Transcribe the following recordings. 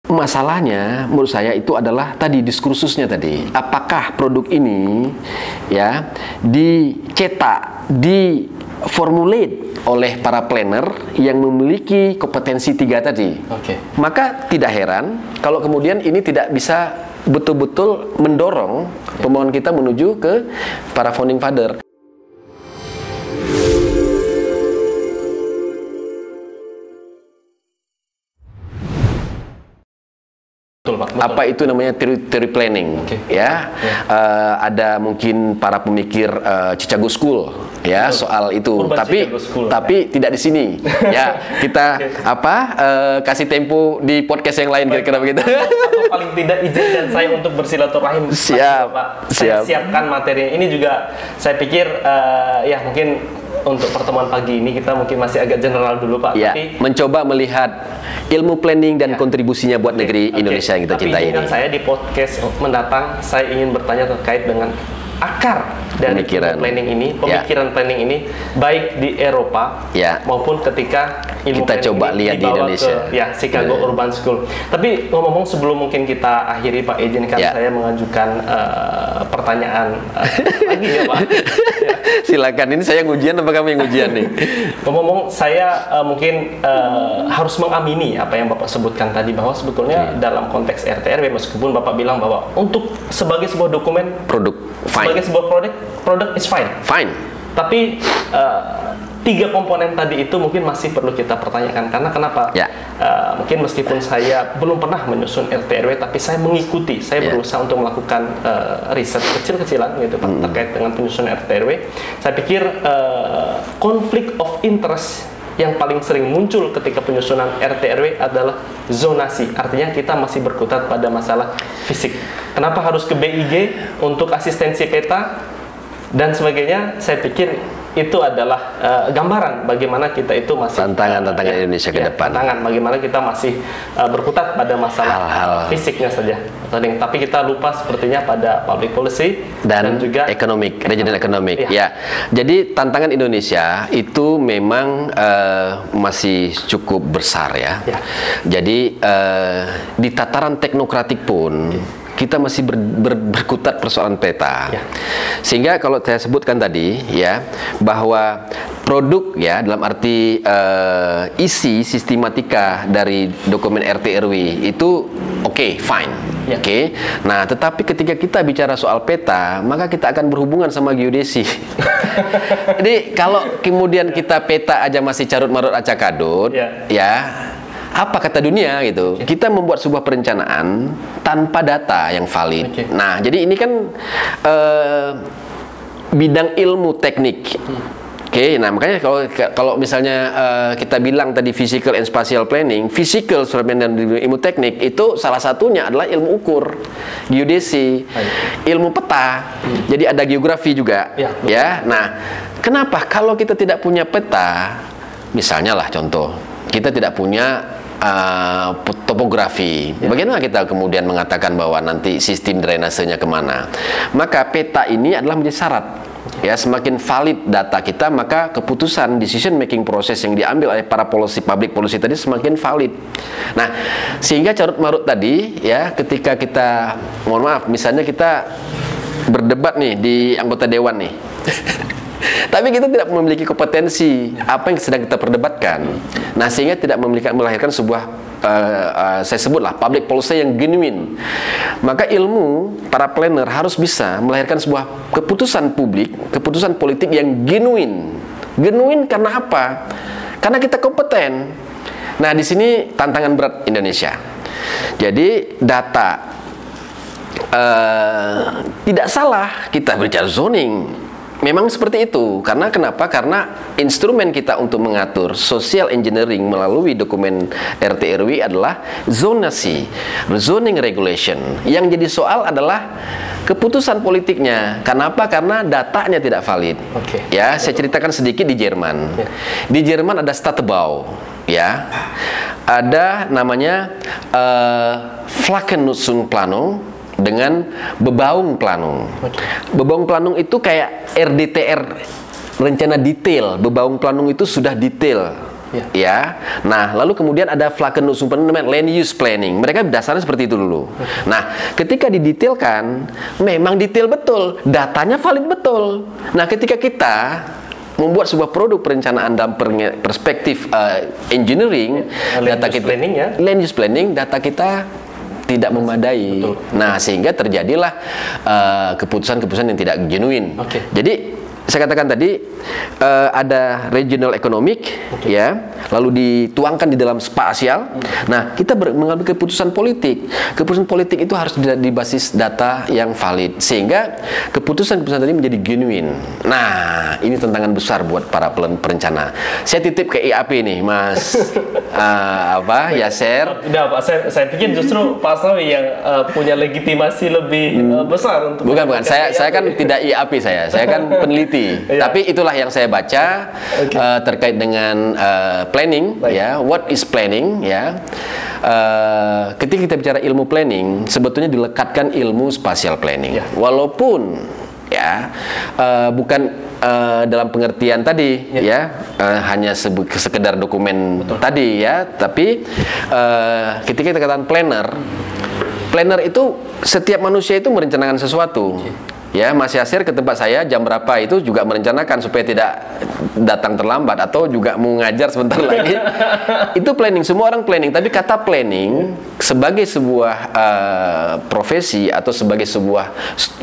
Masalahnya menurut saya itu adalah tadi diskursusnya tadi. Apakah produk ini ya dicetak, diformulate oleh para planner yang memiliki kompetensi 3 tadi. Maka tidak heran kalau kemudian ini tidak bisa betul-betul mendorong pemohon kita menuju ke para founding father. Betul, Pak. Apa itu namanya teori planning, ya? Ada mungkin para pemikir Chicago School, ya, soal itu. Tapi tidak di sini, ya. Kita kasih tempo di podcast yang lain kira-kira begitu. Atau paling tidak izinkan saya untuk bersilaturahim. Siap, Pak. Saya siapkan materi. Ini juga saya pikir ya mungkin untuk pertemuan pagi ini kita mungkin masih agak general dulu, Pak. Ya, tapi mencoba melihat ilmu planning dan kontribusinya buat negeri Indonesia yang kita cintai ini. Tapi saya di podcast mendatang, saya ingin bertanya terkait dengan akar dari pemikiran planning ini, baik di Eropa maupun ketika ilmu kita coba lihat di Indonesia ke Chicago Urban School. Tapi ngomong-ngomong sebelum mungkin kita akhiri, Pak, izinkan saya mengajukan pertanyaan lagi ya, Pak. Silakan, ini saya ngujian apa kamu yang ngujian nih? Ngomong-ngomong, saya mungkin harus mengamini apa yang Bapak sebutkan tadi, bahwa sebetulnya dalam konteks RT/RW, meskipun Bapak bilang bahwa untuk sebagai sebuah dokumen sebagai sebuah produk is fine. Tapi 3 komponen tadi itu mungkin masih perlu kita pertanyakan. Karena kenapa? Mungkin meskipun saya belum pernah menyusun RT/RW, tapi saya mengikuti, saya berusaha untuk melakukan riset kecil-kecilan gitu, Pak, terkait dengan penyusunan RT/RW. Saya pikir konflik of interest yang paling sering muncul ketika penyusunan RT/RW adalah zonasi. Artinya kita masih berkutat pada masalah fisik. Kenapa harus ke BIG untuk asistensi peta dan sebagainya? Saya pikir itu adalah gambaran bagaimana kita itu masih tantangan Indonesia ke depan. Tantangan bagaimana kita masih berkutat pada masalah hal-hal fisiknya saja. Tapi kita lupa sepertinya pada public policy dan juga regional economic. Jadi tantangan Indonesia itu memang masih cukup besar ya. Jadi di tataran teknokratik pun kita masih berkutat persoalan peta. Sehingga kalau saya sebutkan tadi ya, bahwa produk ya dalam arti isi sistematika dari dokumen RT/RW itu fine. Nah, tetapi ketika kita bicara soal peta, maka kita akan berhubungan sama geodesi. Jadi kalau kemudian kita peta aja masih carut-marut acak-adut, apa kata dunia gitu? Kita membuat sebuah perencanaan tanpa data yang valid. Nah, jadi ini kan bidang ilmu teknik. Nah makanya kalau misalnya kita bilang tadi physical and spatial planning, physical dan ilmu teknik itu salah satunya adalah ilmu ukur, geodesi, ilmu peta. Jadi ada geografi juga, Nah, kenapa kalau kita tidak punya peta, misalnya lah contoh, kita tidak punya topografi, bagaimana kita kemudian mengatakan bahwa nanti sistem drainasenya kemana? Maka peta ini adalah menjadi syarat. Semakin valid data kita, maka keputusan decision making proses yang diambil oleh para public policy tadi semakin valid. Nah, sehingga carut marut tadi ketika kita, mohon maaf, misalnya kita berdebat nih di anggota dewan nih. Tapi kita tidak memiliki kompetensi apa yang sedang kita perdebatkan. Nah, sehingga tidak melahirkan sebuah saya sebutlah public policy yang genuine. Maka ilmu para planner harus bisa melahirkan sebuah keputusan publik, keputusan politik yang genuine. Genuine karena apa? Karena kita kompeten. Nah, di sini tantangan berat Indonesia. Jadi data tidak salah kita bicara zoning. Memang seperti itu. Karena kenapa? Karena instrumen kita untuk mengatur social engineering melalui dokumen RT/RW adalah zonasi, zoning regulation. Yang jadi soal adalah keputusan politiknya. Kenapa? Karena datanya tidak valid. Saya ceritakan sedikit di Jerman. Di Jerman ada Stadtbau, ada namanya Flächennutzungsplanung dengan Bebaung Planung. Bebaung Planung itu kayak RDTR, rencana detail. Bebaung Planung itu sudah detail. Ya. Nah, lalu kemudian ada Vlakkenhuishoudkunde, land use planning. Mereka dasarnya seperti itu dulu. Nah, ketika didetailkan, memang detail betul, datanya valid betul. Nah, ketika kita membuat sebuah produk perencanaan dalam perspektif engineering, data kita, land use planning, data kita tidak memadai. Betul. Nah, sehingga terjadilah keputusan-keputusan yang tidak genuine. Jadi saya katakan tadi ada regional economic, ya, lalu dituangkan di dalam spasial. Nah, kita mengambil keputusan politik. Keputusan politik itu harus di basis data yang valid, sehingga keputusan-keputusan tadi menjadi genuine. Nah, ini tantangan besar buat para perencana. Saya titip ke IAP nih, Mas Yasser. Tidak, Pak. Saya pikir justru Pak Asnawi yang punya legitimasi lebih besar untuk. Bukan. Saya kan tidak IAP saya kan peneliti. Tapi itulah yang saya baca terkait dengan planning, ya. What is planning, ya? Ketika kita bicara ilmu planning, sebetulnya dilekatkan ilmu spatial planning. Walaupun ya bukan dalam pengertian tadi, hanya sekedar dokumen tadi, ya. Tapi ketika kita katakan planner itu setiap manusia itu merencanakan sesuatu. Ya, Mas Yasir ke tempat saya jam berapa itu juga merencanakan supaya tidak datang terlambat atau juga mau ngajar sebentar lagi. Itu planning, semua orang planning. Tapi kata planning sebagai sebuah profesi atau sebagai sebuah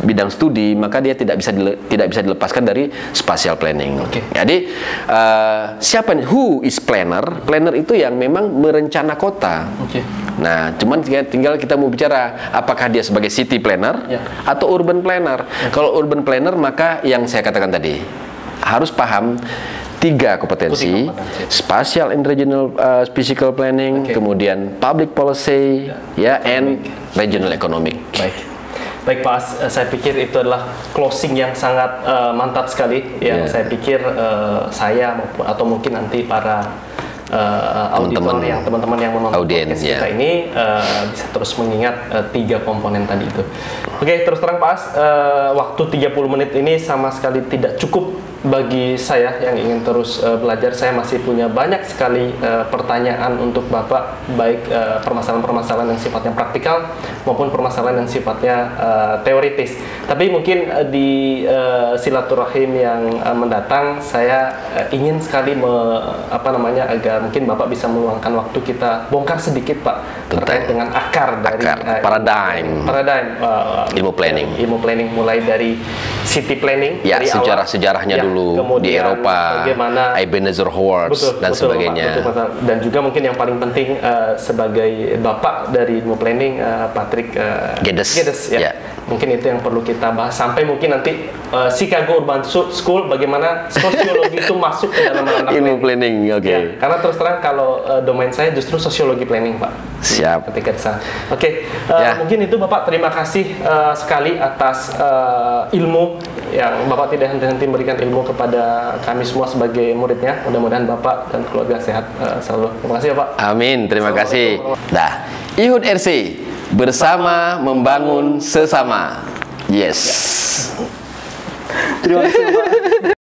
bidang studi, maka dia tidak bisa dilepaskan dari spatial planning. Jadi who is planner? Planner itu yang memang merencana kota. Nah, cuman tinggal kita mau bicara apakah dia sebagai city planner atau urban planner. Kalau urban planner, maka yang saya katakan tadi harus paham 3 kompetensi: spatial and regional physical planning, kemudian public policy, and regional economic. Baik Pak, saya pikir itu adalah closing yang sangat mantap sekali. Yang saya pikir saya atau mungkin nanti para auditor, teman-teman yang menonton podcast kita ini bisa terus mengingat 3 komponen tadi itu. Oke, terus terang Pak, waktu 30 menit ini sama sekali tidak cukup bagi saya yang ingin terus belajar. Saya masih punya banyak sekali pertanyaan untuk Bapak, baik permasalahan-permasalahan yang sifatnya praktikal maupun permasalahan yang sifatnya teoritis. Tapi mungkin di silaturahim yang mendatang saya ingin sekali agar mungkin Bapak bisa meluangkan waktu kita bongkar sedikit Pak terkait dengan akar dari paradigm ilmu planning mulai dari city planning, dari sejarahnya dulu di Eropa, bagaimana Ebenezer Howard dan sebagainya. Dan juga mungkin yang paling penting sebagai Bapak dari ilmu planning, Patrick Geddes, ya. Mungkin itu yang perlu kita bahas sampai mungkin nanti Chicago Urban School, bagaimana sosiologi itu masuk ke dalam ranah ilmu planning. Karena terus terang kalau domain saya justru sosiologi planning, Pak. Siap. Ketika di sana. Mungkin itu Bapak, terima kasih sekali atas ilmu yang Bapak tidak henti-henti memberikan ilmu kepada kami semua sebagai muridnya. Mudah-mudahan Bapak dan keluarga sehat selalu. Terima kasih ya Pak. Amin, terima kasih. IHUD RC bersama membangun sesama. Yes. Terima kasih Pak.